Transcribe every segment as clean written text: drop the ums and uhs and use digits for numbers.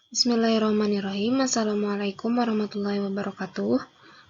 Bismillahirrahmanirrahim. Assalamualaikum warahmatullahi wabarakatuh.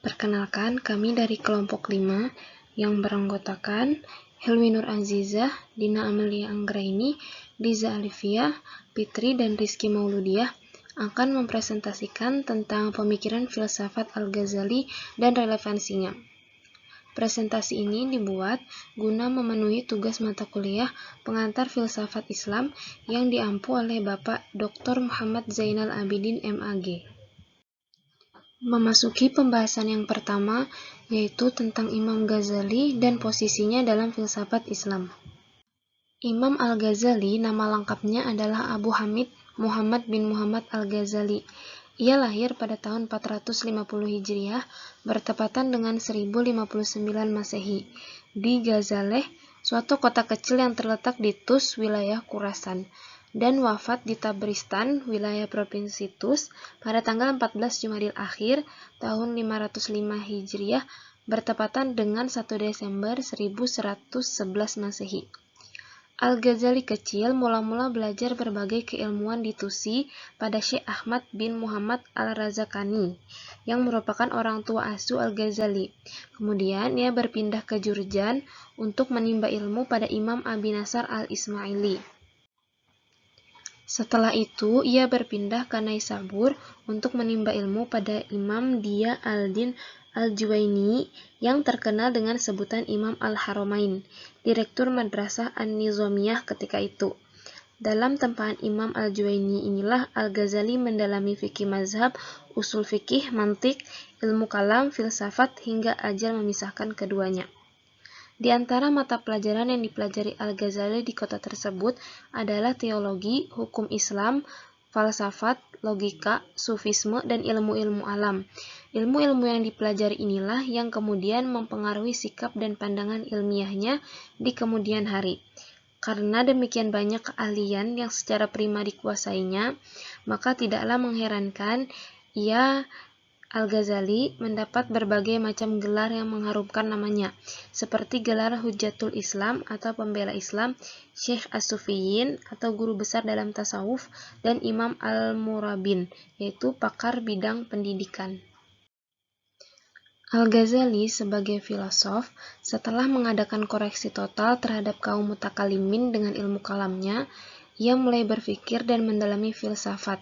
Perkenalkan, kami dari kelompok 5 yang beranggotakan Helmi Nur Azizah, Dina Amelia Anggraini, Liza Alifia, Fitri, dan Rizky Mauludiah akan mempresentasikan tentang pemikiran filsafat Al-Ghazali dan relevansinya. Presentasi ini dibuat guna memenuhi tugas mata kuliah pengantar filsafat Islam yang diampu oleh Bapak Dr. Muhammad Zainal Abidin MAG. Memasuki pembahasan yang pertama, yaitu tentang Imam Ghazali dan posisinya dalam filsafat Islam. Imam Al-Ghazali nama lengkapnya adalah Abu Hamid Muhammad bin Muhammad Al-Ghazali. Ia lahir pada tahun 450 Hijriah, bertepatan dengan 1059 Masehi, di Ghazaleh, suatu kota kecil yang terletak di Tus, wilayah Khurasan, dan wafat di Tabristan, wilayah provinsi Tus, pada tanggal 14 Jumadil Akhir, tahun 505 Hijriah, bertepatan dengan 1 Desember 1111 Masehi. Al-Ghazali kecil mula-mula belajar berbagai keilmuan di Tusi pada Syekh Ahmad bin Muhammad Al-Razakani, yang merupakan orang tua asuh Al-Ghazali. Kemudian ia berpindah ke Jurjan untuk menimba ilmu pada Imam Abi Nasr Al-Ismaili. Setelah itu, ia berpindah ke Naisabur untuk menimba ilmu pada Imam Dia al-Din Al-Juwaini yang terkenal dengan sebutan Imam Al-Haramain, direktur Madrasah An-Nizamiyah ketika itu. Dalam tempahan Imam Al-Juwaini inilah Al-Ghazali mendalami fikih mazhab, usul fikih, mantik, ilmu kalam, filsafat, hingga ajal memisahkan keduanya. Di antara mata pelajaran yang dipelajari Al-Ghazali di kota tersebut adalah teologi, hukum Islam, falsafat, logika, sufisme, dan ilmu-ilmu alam. Ilmu-ilmu yang dipelajari inilah yang kemudian mempengaruhi sikap dan pandangan ilmiahnya di kemudian hari. Karena demikian banyak keahlian yang secara prima dikuasainya, maka tidaklah mengherankan Al-Ghazali mendapat berbagai macam gelar yang mengharumkan namanya, seperti gelar Hujjatul Islam atau pembela Islam, Syekh As-Sufiyin atau guru besar dalam tasawuf, dan Imam Al-Murabin, yaitu pakar bidang pendidikan. Al-Ghazali sebagai filosof, setelah mengadakan koreksi total terhadap kaum mutakalimin dengan ilmu kalamnya, ia mulai berpikir dan mendalami filsafat.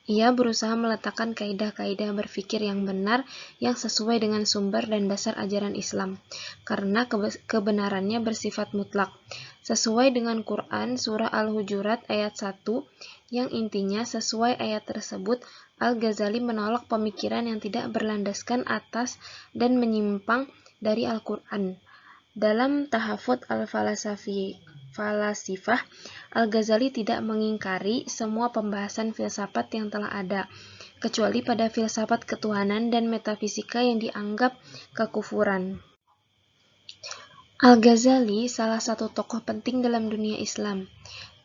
Ia berusaha meletakkan kaidah-kaidah berpikir yang benar yang sesuai dengan sumber dan dasar ajaran Islam, karena kebenarannya bersifat mutlak. Sesuai dengan Quran Surah Al-Hujurat ayat 1, yang intinya sesuai ayat tersebut, Al-Ghazali menolak pemikiran yang tidak berlandaskan atas dan menyimpang dari Al-Quran. Dalam Tahafut Al-Falasifah, Al-Ghazali tidak mengingkari semua pembahasan filsafat yang telah ada, kecuali pada filsafat ketuhanan dan metafisika yang dianggap kekufuran. Al-Ghazali salah satu tokoh penting dalam dunia Islam.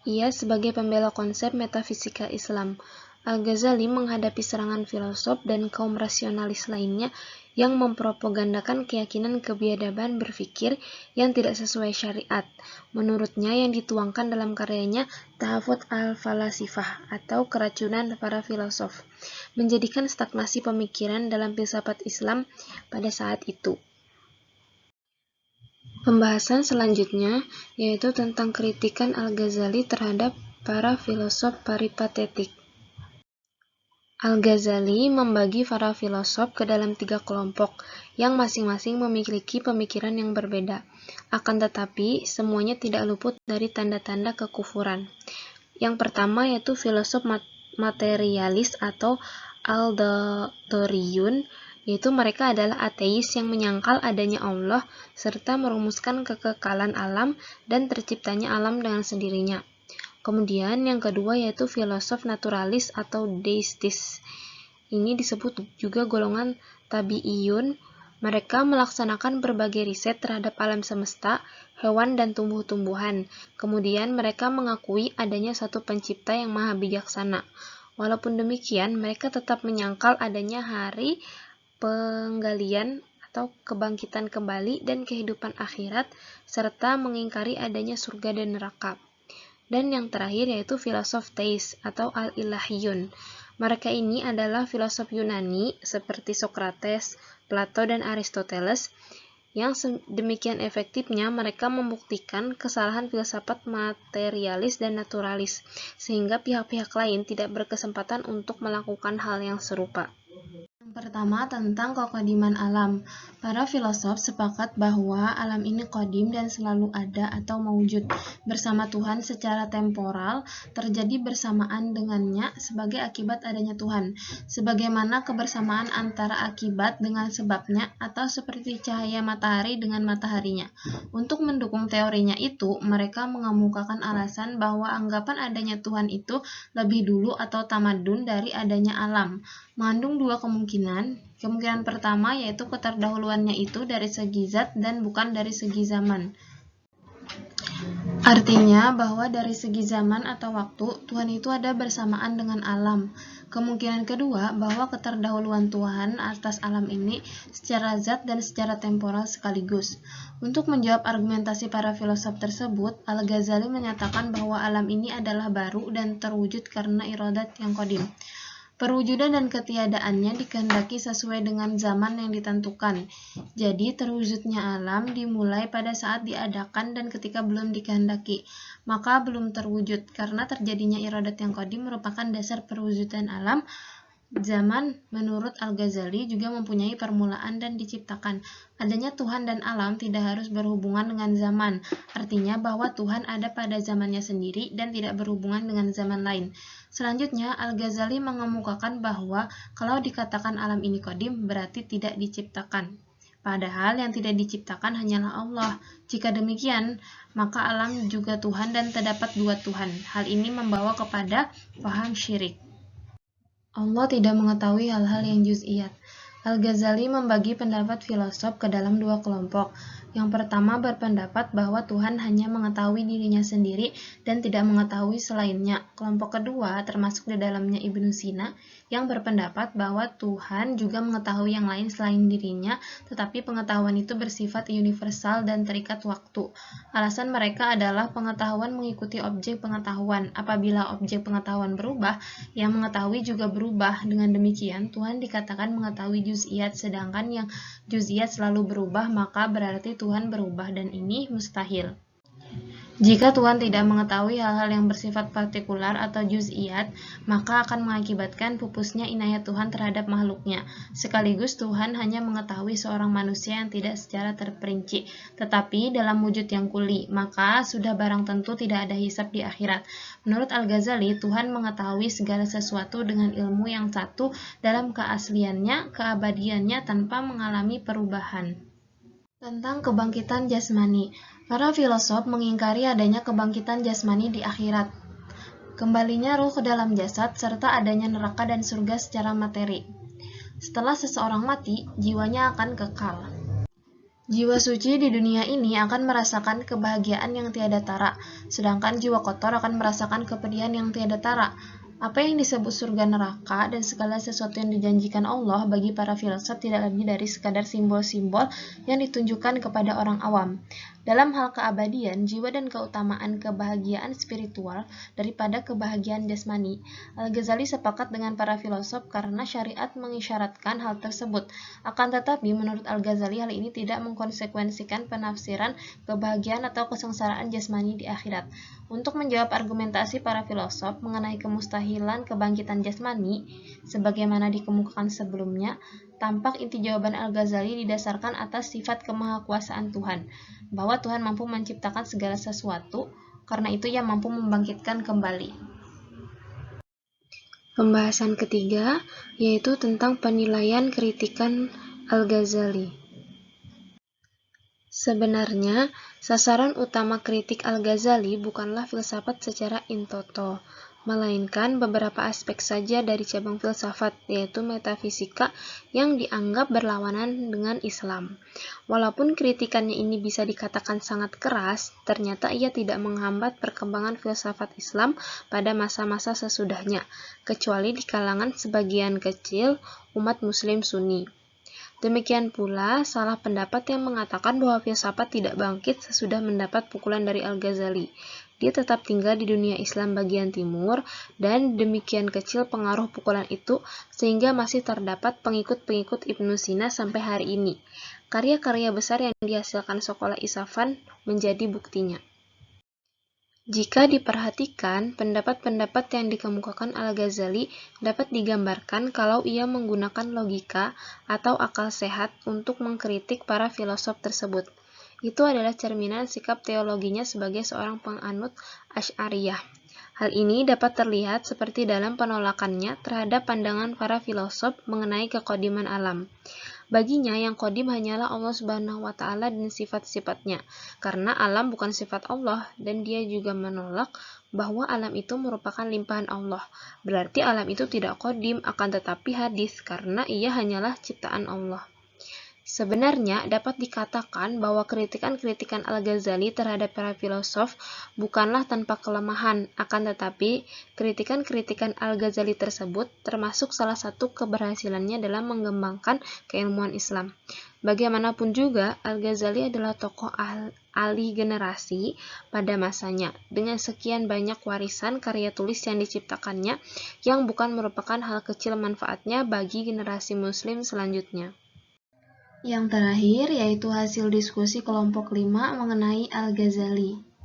Ia sebagai pembela konsep metafisika Islam. Al-Ghazali menghadapi serangan filosof dan kaum rasionalis lainnya yang mempropagandakan keyakinan kebiadaban berpikir yang tidak sesuai syariat. Menurutnya yang dituangkan dalam karyanya Tahafut Al-Falasifah atau Keracunan Para Filosof, menjadikan stagnasi pemikiran dalam filsafat Islam pada saat itu. Pembahasan selanjutnya yaitu tentang kritikan Al-Ghazali terhadap para filosof peripatetik. Al-Ghazali membagi para filosof ke dalam 3 kelompok yang masing-masing memiliki pemikiran yang berbeda. Akan tetapi, semuanya tidak luput dari tanda-tanda kekufuran. Yang pertama yaitu filosof materialis atau Al-Datoriyun, yaitu mereka adalah ateis yang menyangkal adanya Allah serta merumuskan kekekalan alam dan terciptanya alam dengan sendirinya. Kemudian yang kedua yaitu filosof naturalis atau deistis. Ini disebut juga golongan tabi'iyun. Mereka melaksanakan berbagai riset terhadap alam semesta, hewan dan tumbuh-tumbuhan. Kemudian mereka mengakui adanya satu pencipta yang maha bijaksana. Walaupun demikian, mereka tetap menyangkal adanya hari penggalian atau kebangkitan kembali dan kehidupan akhirat, serta mengingkari adanya surga dan neraka. Dan yang terakhir yaitu filosof teis atau al-ilahiyun. Mereka ini adalah filosof Yunani seperti Socrates, Plato, dan Aristoteles, yang demikian efektifnya mereka membuktikan kesalahan filsafat materialis dan naturalis, sehingga pihak-pihak lain tidak berkesempatan untuk melakukan hal yang serupa. Yang pertama, tentang kekodiman alam. Para filosof sepakat bahwa alam ini kodim dan selalu ada atau mewujud bersama Tuhan secara temporal, terjadi bersamaan dengannya sebagai akibat adanya Tuhan, sebagaimana kebersamaan antara akibat dengan sebabnya atau seperti cahaya matahari dengan mataharinya. Untuk mendukung teorinya itu, mereka mengemukakan alasan bahwa anggapan adanya Tuhan itu lebih dulu atau tamadun dari adanya alam, mengandung dua kemungkinan. Kemungkinan pertama yaitu keterdahuluannya itu dari segi zat dan bukan dari segi zaman. Artinya bahwa dari segi zaman atau waktu, Tuhan itu ada bersamaan dengan alam. Kemungkinan kedua bahwa keterdahuluan Tuhan atas alam ini secara zat dan secara temporal sekaligus. Untuk menjawab argumentasi para filosof tersebut, Al-Ghazali menyatakan bahwa alam ini adalah baru dan terwujud karena iradat yang qadim. Perwujudan dan ketiadaannya dikehendaki sesuai dengan zaman yang ditentukan. Jadi, terwujudnya alam dimulai pada saat diadakan dan ketika belum dikehendaki, maka belum terwujud, karena terjadinya iradat yang qadim merupakan dasar perwujudan alam. Zaman, menurut Al-Ghazali, juga mempunyai permulaan dan diciptakan. Adanya Tuhan dan alam tidak harus berhubungan dengan zaman, artinya bahwa Tuhan ada pada zamannya sendiri dan tidak berhubungan dengan zaman lain. Selanjutnya, Al-Ghazali mengemukakan bahwa kalau dikatakan alam ini qadim, berarti tidak diciptakan. Padahal yang tidak diciptakan hanyalah Allah. Jika demikian, maka alam juga Tuhan dan terdapat dua Tuhan. Hal ini membawa kepada paham syirik. Allah tidak mengetahui hal-hal yang juz'iyat. Al-Ghazali membagi pendapat filosof ke dalam dua kelompok. Yang pertama berpendapat bahwa Tuhan hanya mengetahui dirinya sendiri dan tidak mengetahui selainnya. Kelompok kedua, termasuk di dalamnya Ibnu Sina, yang berpendapat bahwa Tuhan juga mengetahui yang lain selain dirinya, tetapi pengetahuan itu bersifat universal dan terikat waktu. Alasan mereka adalah pengetahuan mengikuti objek pengetahuan. Apabila objek pengetahuan berubah, yang mengetahui juga berubah. Dengan demikian, Tuhan dikatakan mengetahui juz'iyat, sedangkan yang juz'iyat selalu berubah, maka berarti Tuhan berubah, dan ini mustahil. Jika Tuhan tidak mengetahui hal-hal yang bersifat partikular atau juz'iyat, maka akan mengakibatkan pupusnya inayat Tuhan terhadap makhluknya. Sekaligus Tuhan hanya mengetahui seorang manusia yang tidak secara terperinci, tetapi dalam wujud yang kuli, maka sudah barang tentu tidak ada hisab di akhirat. Menurut Al-Ghazali, Tuhan mengetahui segala sesuatu dengan ilmu yang satu dalam keasliannya, keabadiannya tanpa mengalami perubahan. Tentang kebangkitan jasmani. Para filosof mengingkari adanya kebangkitan jasmani di akhirat, kembalinya ruh ke dalam jasad, serta adanya neraka dan surga secara materi. Setelah seseorang mati, jiwanya akan kekal. Jiwa suci di dunia ini akan merasakan kebahagiaan yang tiada tara, sedangkan jiwa kotor akan merasakan kepedihan yang tiada tara. Apa yang disebut surga neraka dan segala sesuatu yang dijanjikan Allah bagi para filsuf tidak lebih dari sekadar simbol-simbol yang ditunjukkan kepada orang awam. Dalam hal keabadian, jiwa dan keutamaan kebahagiaan spiritual daripada kebahagiaan jasmani, Al-Ghazali sepakat dengan para filosof karena syariat mengisyaratkan hal tersebut. Akan tetapi, menurut Al-Ghazali, hal ini tidak mengkonsekuensikan penafsiran kebahagiaan atau kesengsaraan jasmani di akhirat. Untuk menjawab argumentasi para filosof mengenai kemustahilan kebangkitan jasmani, sebagaimana dikemukakan sebelumnya, tampak inti jawaban Al-Ghazali didasarkan atas sifat kemahakuasaan Tuhan, bahwa Tuhan mampu menciptakan segala sesuatu, karena itu Ia mampu membangkitkan kembali. Pembahasan ketiga, yaitu tentang penilaian kritikan Al-Ghazali. Sebenarnya, sasaran utama kritik Al-Ghazali bukanlah filsafat secara in toto, melainkan beberapa aspek saja dari cabang filsafat, yaitu metafisika yang dianggap berlawanan dengan Islam. Walaupun kritikannya ini bisa dikatakan sangat keras, ternyata ia tidak menghambat perkembangan filsafat Islam pada masa-masa sesudahnya, kecuali di kalangan sebagian kecil umat Muslim Sunni. Demikian pula salah pendapat yang mengatakan bahwa filsafat tidak bangkit sesudah mendapat pukulan dari Al-Ghazali. dia tetap tinggal di dunia Islam bagian timur, dan demikian kecil pengaruh pukulan itu sehingga masih terdapat pengikut-pengikut Ibnu Sina sampai hari ini. Karya-karya besar yang dihasilkan sekolah Isfahan menjadi buktinya. Jika diperhatikan, pendapat-pendapat yang dikemukakan Al-Ghazali dapat digambarkan kalau ia menggunakan logika atau akal sehat untuk mengkritik para filosof tersebut. Itu adalah cerminan sikap teologinya sebagai seorang penganut Asy'ariyah. Hal ini dapat terlihat seperti dalam penolakannya terhadap pandangan para filosof mengenai kekodiman alam. Baginya yang kodim hanyalah Allah Subhanahu wa Ta'ala dan sifat-sifatnya, karena alam bukan sifat Allah, dan dia juga menolak bahwa alam itu merupakan limpahan Allah. Berarti alam itu tidak kodim, akan tetapi hadis, karena ia hanyalah ciptaan Allah. Sebenarnya dapat dikatakan bahwa kritikan-kritikan Al-Ghazali terhadap para filosof bukanlah tanpa kelemahan, akan tetapi kritikan-kritikan Al-Ghazali tersebut termasuk salah satu keberhasilannya dalam mengembangkan keilmuan Islam. Bagaimanapun juga, Al-Ghazali adalah tokoh ahli generasi pada masanya, dengan sekian banyak warisan karya tulis yang diciptakannya yang bukan merupakan hal kecil manfaatnya bagi generasi muslim selanjutnya. Yang terakhir yaitu hasil diskusi kelompok 5 mengenai Al-Ghazali.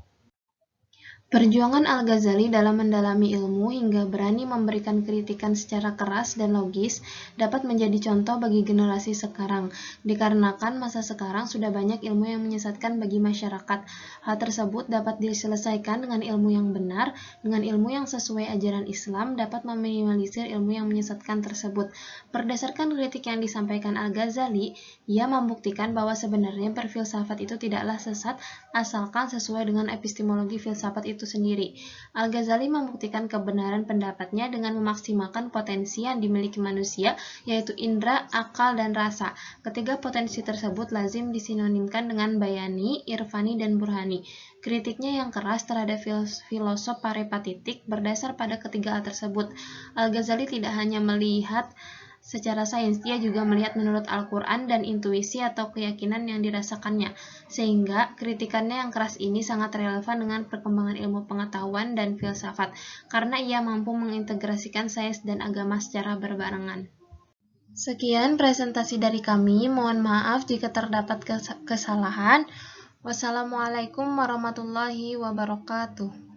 Perjuangan Al-Ghazali dalam mendalami ilmu hingga berani memberikan kritikan secara keras dan logis dapat menjadi contoh bagi generasi sekarang, dikarenakan masa sekarang sudah banyak ilmu yang menyesatkan bagi masyarakat. Hal tersebut dapat diselesaikan dengan ilmu yang benar, dengan ilmu yang sesuai ajaran Islam dapat meminimalisir ilmu yang menyesatkan tersebut. Berdasarkan kritik yang disampaikan Al-Ghazali, ia membuktikan bahwa sebenarnya berfilsafat itu tidaklah sesat asalkan sesuai dengan epistemologi filsafat itu sendiri. Al-Ghazali membuktikan kebenaran pendapatnya dengan memaksimalkan potensi yang dimiliki manusia, yaitu indera, akal, dan rasa. Ketiga potensi tersebut lazim disinonimkan dengan bayani, irfani, dan burhani. Kritiknya yang keras terhadap filosof paripatitik berdasar pada ketiga hal tersebut. Al-Ghazali tidak hanya melihat secara sains, dia juga melihat menurut Al-Quran dan intuisi atau keyakinan yang dirasakannya, sehingga kritikannya yang keras ini sangat relevan dengan perkembangan ilmu pengetahuan dan filsafat, karena ia mampu mengintegrasikan sains dan agama secara berbarengan. Sekian presentasi dari kami, mohon maaf jika terdapat kesalahan. Wassalamualaikum warahmatullahi wabarakatuh.